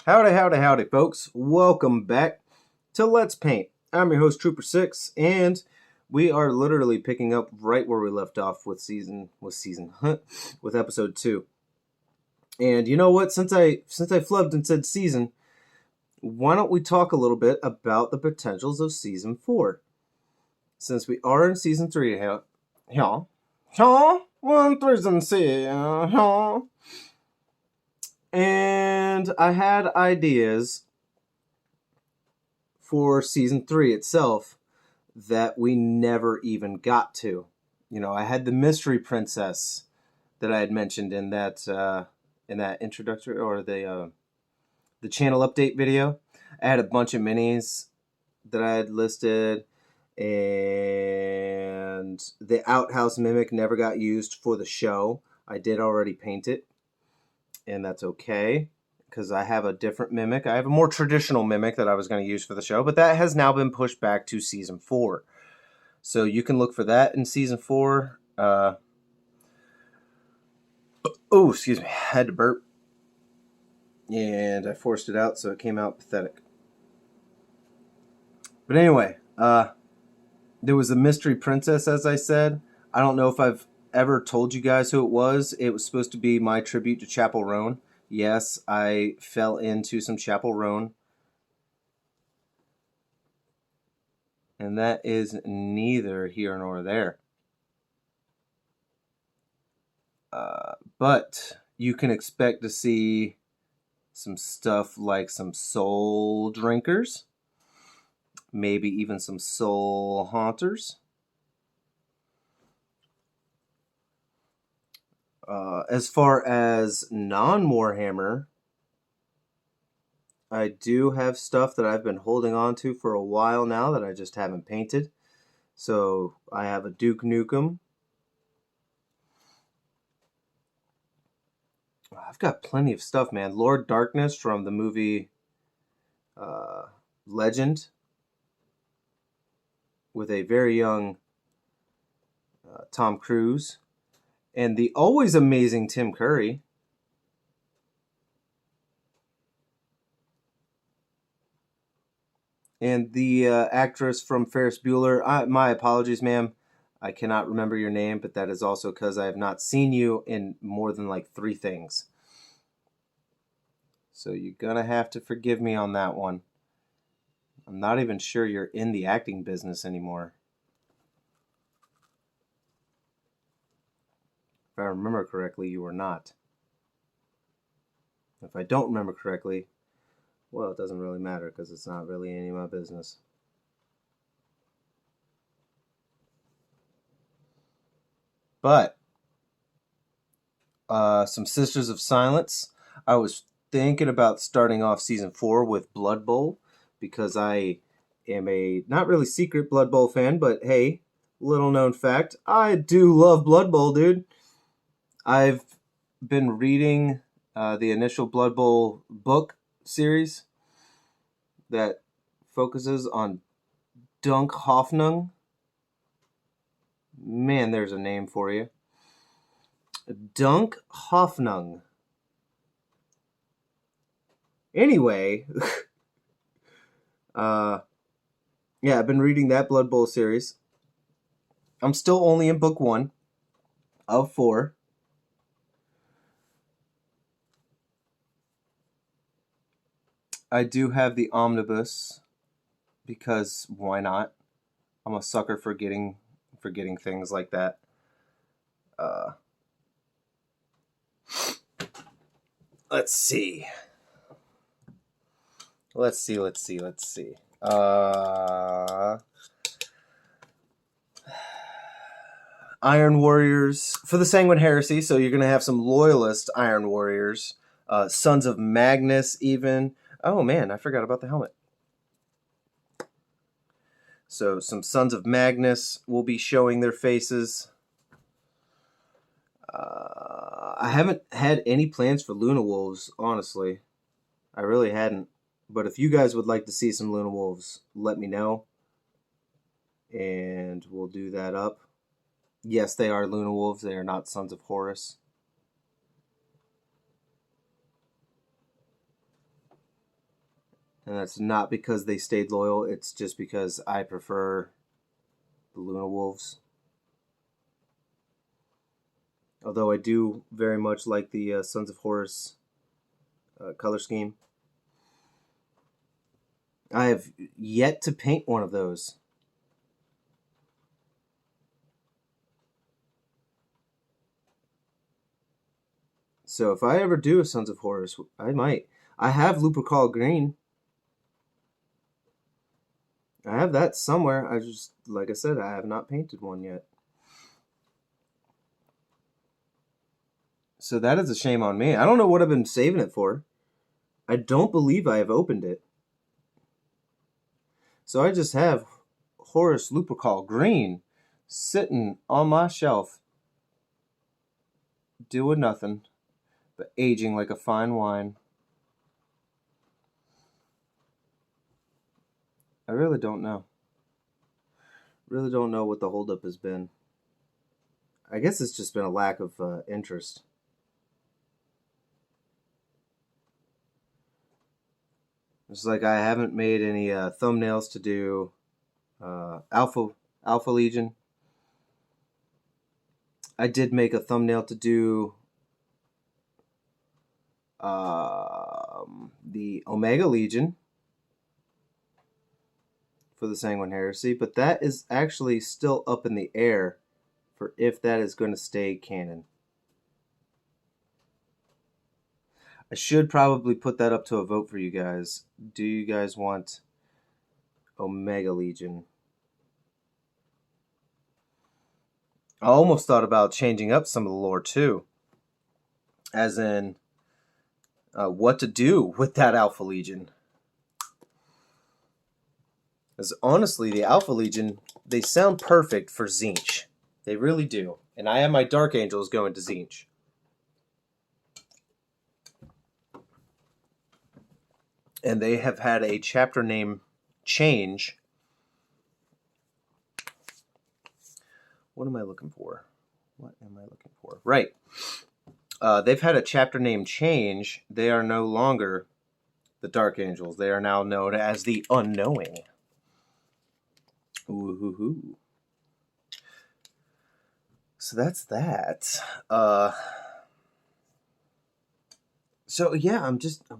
Howdy, howdy, howdy, folks. Welcome back to Let's Paint. I'm your host, Trooper6, and we are literally picking up right where we left off with with episode 2. And you know what? Since I flubbed and said season, why don't we talk a little bit about the potentials of season 4? Since we are in season 3, one, three, and see, and I had ideas for season 3 itself that we never even got to. You know, I had the mystery princess that I had mentioned in that introductory or the channel update video. I had a bunch of minis that I had listed, and the outhouse mimic never got used for the show. I did already paint it, and that's okay, because I have a different mimic. I have a more traditional mimic that I was going to use for the show, but that has now been pushed back to season 4. So you can look for that in season 4. Excuse me. I had to burp. And I forced it out, so it came out pathetic. But anyway, there was a mystery princess, as I said. I don't know if I've ever told you guys who it was. It was supposed to be my tribute to Chappell Roan. Yes, I fell into some Chappell Roan. And that is neither here nor there. But you can expect to see some stuff like some soul drinkers, maybe even some soul haunters. As far as non-Warhammer, I do have stuff that I've been holding on to for a while now that I just haven't painted. So I have a Duke Nukem. I've got plenty of stuff, man. Lord Darkness from the movie Legend, with a very young Tom Cruise, and the always amazing Tim Curry. And the actress from Ferris Bueller. My apologies, ma'am. I cannot remember your name, but that is also because I have not seen you in more than like 3 things. So you're going to have to forgive me on that one. I'm not even sure you're in the acting business anymore. If I remember correctly, you were not. If I don't remember correctly, well, it doesn't really matter because it's not really any of my business. But some Sisters of Silence. I was thinking about starting off season 4 with Blood Bowl, because I am a not really secret Blood Bowl fan, but hey, little known fact, I do love Blood Bowl, dude. I've been reading the initial Blood Bowl book series that focuses on Dunk Hoffnung. Man, there's a name for you. Dunk Hoffnung. Anyway, yeah, I've been reading that Blood Bowl series. I'm still only in book 1 of 4. I do have the omnibus because why not? I'm a sucker for getting things like that. Let's see. Iron Warriors for the Sanguine Heresy, so you're going to have some loyalist Iron Warriors. Sons of Magnus, even. Oh man, I forgot about the helmet. So some Sons of Magnus will be showing their faces. I haven't had any plans for Luna Wolves, honestly. I really hadn't. But if you guys would like to see some Luna Wolves, let me know. And we'll do that up. Yes, they are Luna Wolves. They are not Sons of Horus. And that's not because they stayed loyal. It's just because I prefer the Luna Wolves. Although I do very much like the Sons of Horus color scheme. I have yet to paint one of those. So if I ever do a Sons of Horus, I might. I have Lupercal Green. I have that somewhere. I just, like I said, I have not painted one yet. So that is a shame on me. I don't know what I've been saving it for. I don't believe I have opened it. So I just have Horus Lupercal Green sitting on my shelf, doing nothing, but aging like a fine wine. I really don't know. Really don't know what the holdup has been. I guess it's just been a lack of interest. It's like I haven't made any thumbnails to do Alpha Legion. I did make a thumbnail to do the Omega Legion for the Sanguine Heresy, but that is actually still up in the air for if that is going to stay canon. I should probably put that up to a vote for you guys. Do you guys want Omega Legion? I almost thought about changing up some of the lore too, as in what to do with that Alpha Legion. Because honestly, the Alpha Legion, they sound perfect for Tzeentch. They really do. And I have my Dark Angels going to Tzeentch. And they have had a chapter name change. What am I looking for? Right. They've had a chapter name change. They are no longer the Dark Angels. They are now known as the Unknowing. Ooh-hoo-hoo. So that's that. So yeah, I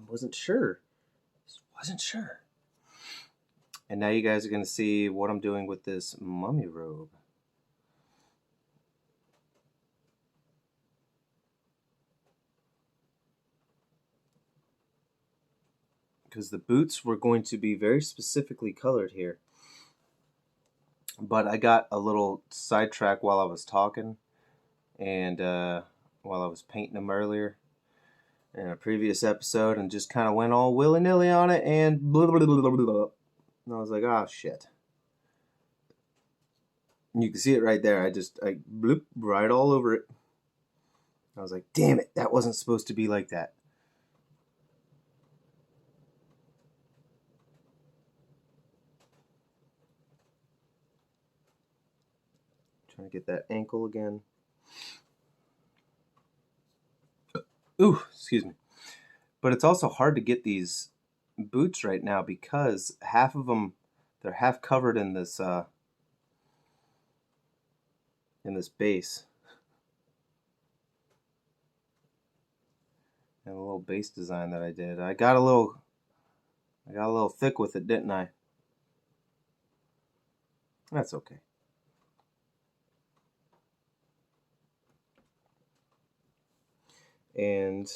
wasn't sure. And now you guys are going to see what I'm doing with this mummy robe. Because the boots were going to be very specifically colored here. But I got a little sidetracked while I was talking. And while I was painting them earlier in a previous episode. And just kind of went all willy-nilly on it. And blah, blah, blah, blah, blah. And I was like, oh, shit. And you can see it right there. I bloop right all over it. I was like, damn it. That wasn't supposed to be like that. Trying to get that ankle again. Ooh, excuse me. But it's also hard to get these boots right now because half of them, they're half covered in this base. And a little base design that I did. I got a little thick with it, didn't I? That's okay. And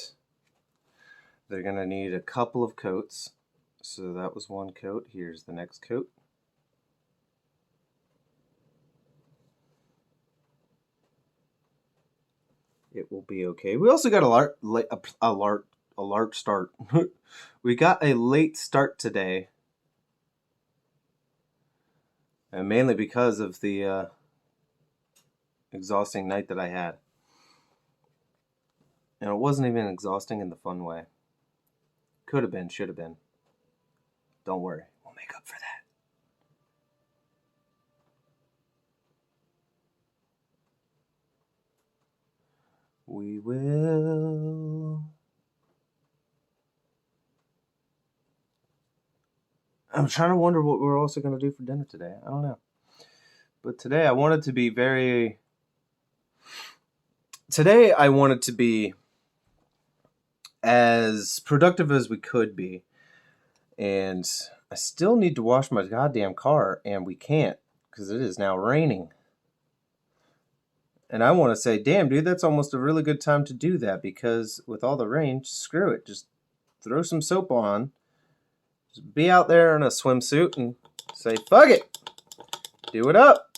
they're going to need a couple of coats. So that was one coat. Here's the next coat. It will be okay. We also got a late start. We got a late start today. And mainly because of the exhausting night that I had. And it wasn't even exhausting in the fun way. Could have been, should have been. Don't worry, we'll make up for that. We will. I'm trying to wonder what we're also going to do for dinner today. I don't know. But today I wanted to be as productive as we could be. And I still need to wash my goddamn car, and we can't because it is now raining. And I want to say, damn, dude, that's almost a really good time to do that because with all the rain, screw it. Just throw some soap on. Just be out there in a swimsuit and say, fuck it. Do it up.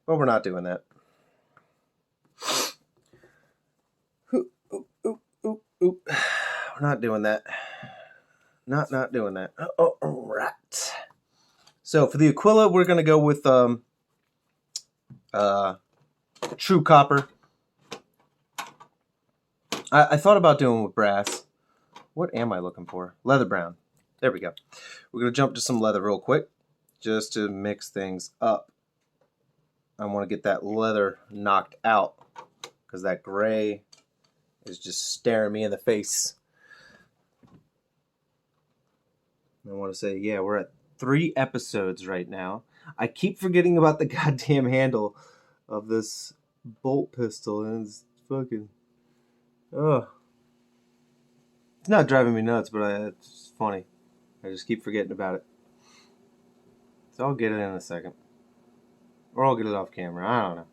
But we're not doing that. We're not doing that. Not doing that. All right. So for the Aquila, we're going to go with True Copper. I thought about doing with brass. What am I looking for? Leather brown. There we go. We're going to jump to some leather real quick just to mix things up. I want to get that leather knocked out because that gray is just staring me in the face. I want to say, yeah, we're at 3 episodes right now. I keep forgetting about the goddamn handle of this bolt pistol, and it's fucking... Ugh. It's not driving me nuts, but it's funny. I just keep forgetting about it. So I'll get it in a second. Or I'll get it off camera. I don't know.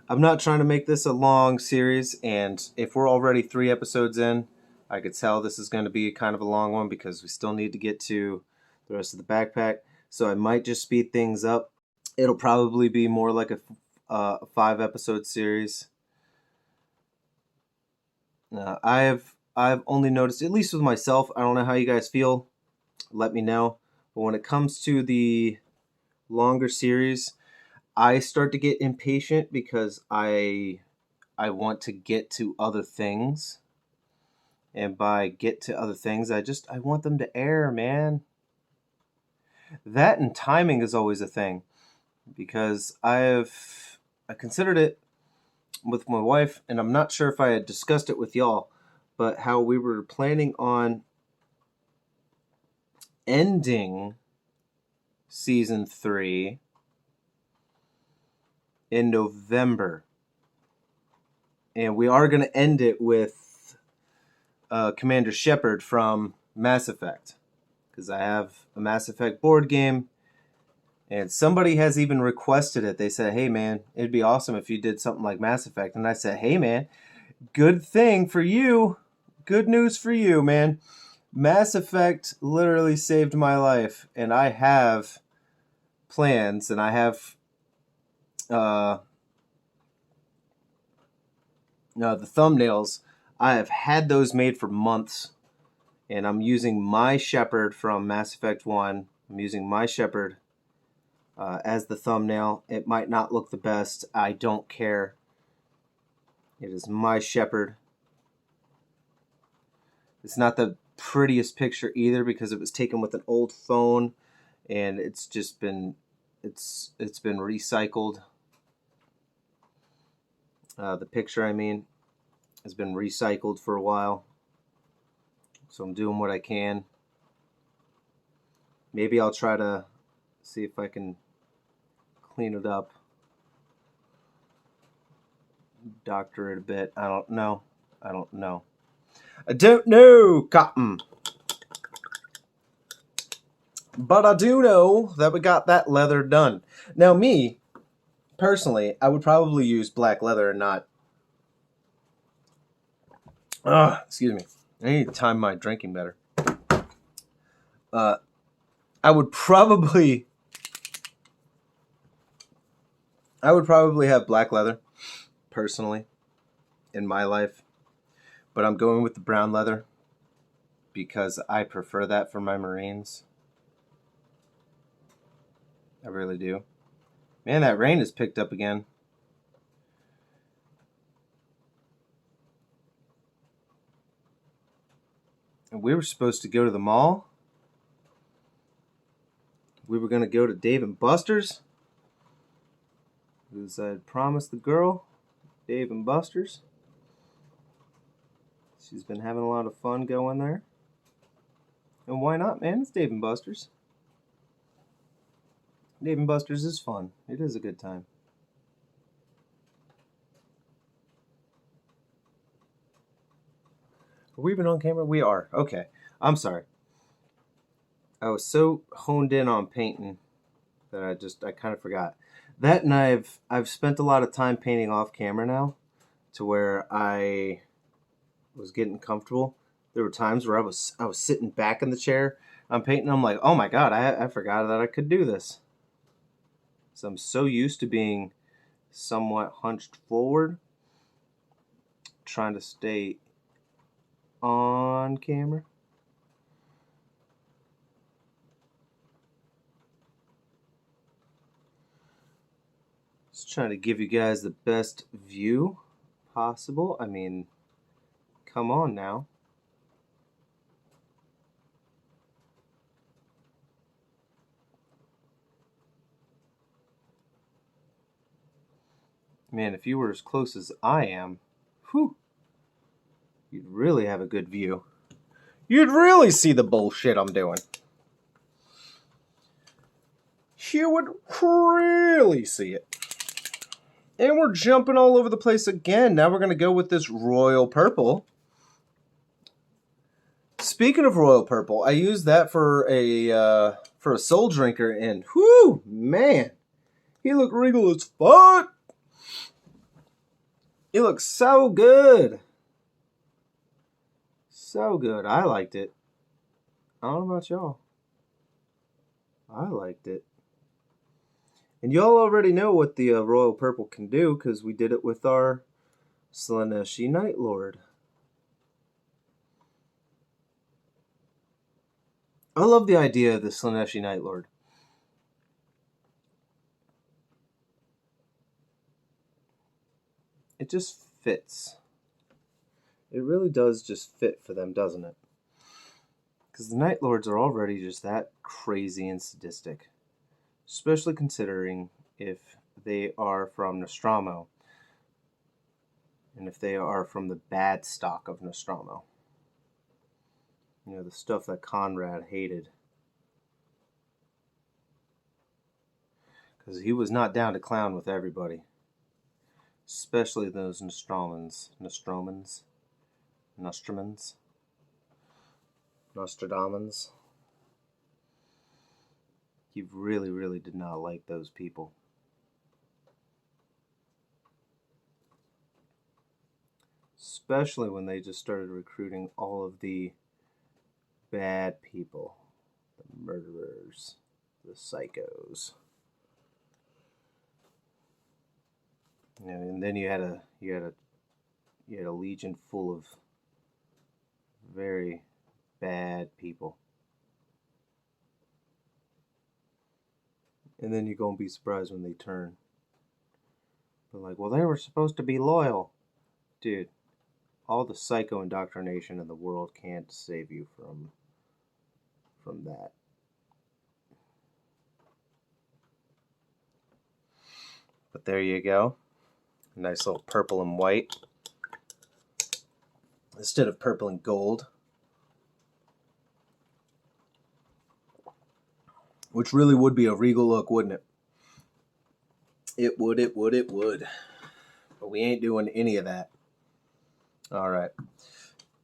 I'm not trying to make this a long series, and if we're already 3 episodes in, I could tell this is going to be kind of a long one because we still need to get to the rest of the backpack. So I might just speed things up. It'll probably be more like a 5-episode series. I've only noticed, at least with myself, I don't know how you guys feel. Let me know. But when it comes to the longer series, I start to get impatient because I want to get to other things. And by get to other things, I want them to air, man. That and timing is always a thing. Because I considered it with my wife, and I'm not sure if I had discussed it with y'all, but how we were planning on ending season 3 in November. And we are going to end it with Commander Shepard from Mass Effect. Because I have a Mass Effect board game, and somebody has even requested it. They said, hey man, it'd be awesome if you did something like Mass Effect. And I said, hey man, good thing for you. Good news for you, man. Mass Effect literally saved my life. And I have plans, and I have the thumbnails. I have had those made for months. And I'm using my Shepard from Mass Effect 1. I'm using my Shepard as the thumbnail. It might not look the best. I don't care. It is my Shepard. It's not the prettiest picture either because it was taken with an old phone, and it's just been it's been recycled. The picture, I mean, has been recycled for a while. So I'm doing what I can. Maybe I'll try to see if I can clean it up, doctor it a bit. I don't know, Cotton. But I do know that we got that leather done. Now me, personally, I would probably use black leather and not... excuse me. I need to time my drinking better. I would probably have black leather, personally, in my life. But I'm going with the brown leather because I prefer that for my Marines. I really do. Man, that rain has picked up again. And we were supposed to go to the mall. We were going to go to Dave & Buster's. Because I had promised the girl, Dave & Buster's. She's been having a lot of fun going there. And why not, man? It's Dave and Buster's. Dave and Buster's is fun. It is a good time. Are we even on camera? We are. Okay. I'm sorry. I was so honed in on painting that I kind of forgot. That, and I've spent a lot of time painting off camera now, to where I was getting comfortable. There were times where I was sitting back in the chair, I'm painting. I'm like, oh my god, I forgot that I could do this. So I'm so used to being somewhat hunched forward, trying to stay on camera. Just trying to give you guys the best view possible. I mean, come on now. Man, if you were as close as I am, whew, you'd really have a good view. You'd really see the bullshit I'm doing. You would really see it. And we're jumping all over the place again. Now we're going to go with this royal purple. Speaking of royal purple, I used that for a soul drinker, and whoo, man, he looked regal as fuck. He looks so good. So good. I liked it. I don't know about y'all. I liked it. And y'all already know what the royal purple can do, because we did it with our Slaaneshi Night Lord. I love the idea of the Slaaneshi Night Lord. It just fits. It really does just fit for them, doesn't it? Because the Night Lords are already just that crazy and sadistic. Especially considering if they are from Nostromo. And if they are from the bad stock of Nostromo. You know, the stuff that Conrad hated. Because he was not down to clown with everybody. Especially those Nostromans. Nostradamans. He really, really did not like those people. Especially when they just started recruiting all of the bad people. The murderers. The psychos. And then you had a legion full of very bad people. And then you're going to be surprised when they turn. They're like, well, they were supposed to be loyal. Dude, all the psycho indoctrination in the world can't save you from that. But there you go. Nice little purple and white. Instead of purple and gold. Which really would be a regal look, wouldn't it? It would. But we ain't doing any of that. Alright.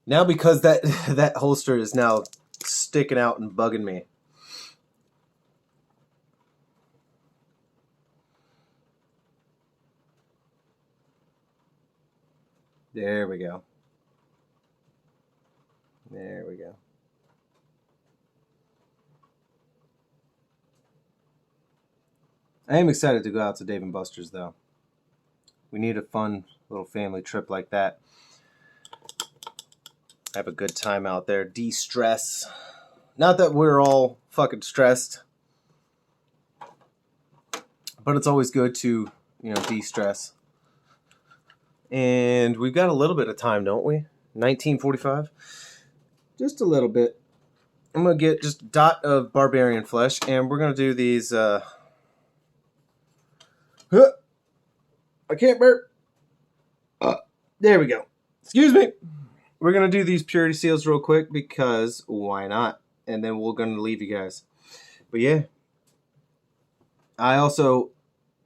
Now because that holster is now sticking out and bugging me. There we go. There we go. I am excited to go out to Dave & Buster's, though. We need a fun little family trip like that. Have a good time out there. De-stress. Not that we're all fucking stressed. But it's always good to, de-stress. And we've got a little bit of time, don't we? 1945? Just a little bit. I'm going to get just a dot of barbarian flesh, and we're going to do these... I can't burp. There we go. Excuse me. We're going to do these purity seals real quick because why not? and then we're going to leave you guys. But yeah, I also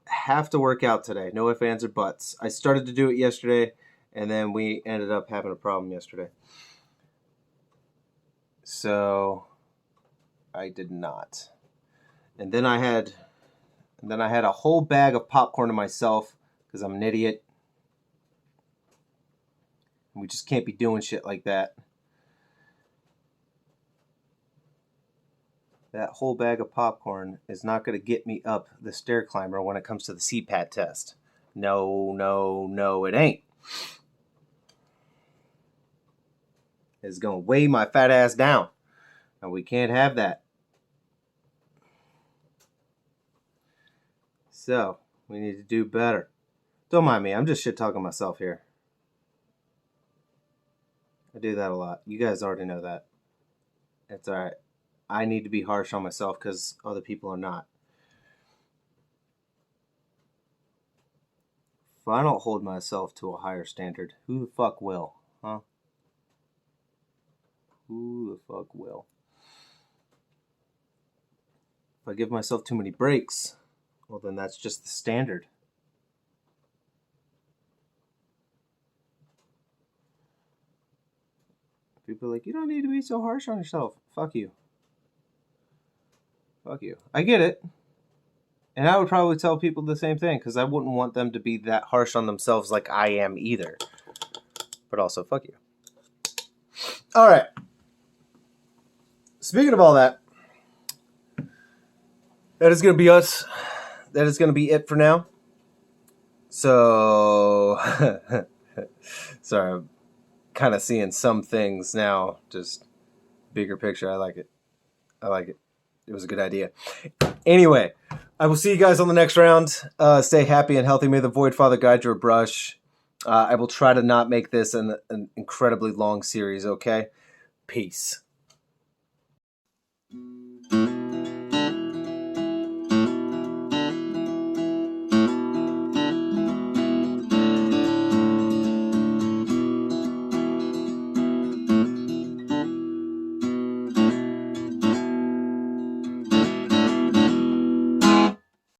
have to work out today. No ifs, ands, or buts. I started to do it yesterday, and then we ended up having a problem yesterday. So I did not. And then I had a whole bag of popcorn to myself because I'm an idiot. And we just can't be doing shit like that. That whole bag of popcorn is not going to get me up the stair climber when it comes to the CPAT test. No, it ain't. It's going to weigh my fat ass down. And we can't have that. So, we need to do better. Don't mind me, I'm just shit talking myself here. I do that a lot. You guys already know that. It's alright. I need to be harsh on myself because other people are not. If I don't hold myself to a higher standard, who the fuck will? Huh? Who the fuck will? If I give myself too many breaks, well, then that's just the standard. People are like, you don't need to be so harsh on yourself. Fuck you. Fuck you. I get it. And I would probably tell people the same thing because I wouldn't want them to be that harsh on themselves like I am either. But also, fuck you. All right. Speaking of all that, that is going to be us. That is going to be it for now. So, sorry, I'm kind of seeing some things now. Just bigger picture. I like it. It was a good idea. Anyway, I will see you guys on the next round. Stay happy and healthy. May the Void Father guide your brush. I will try to not make this an incredibly long series, okay? Peace.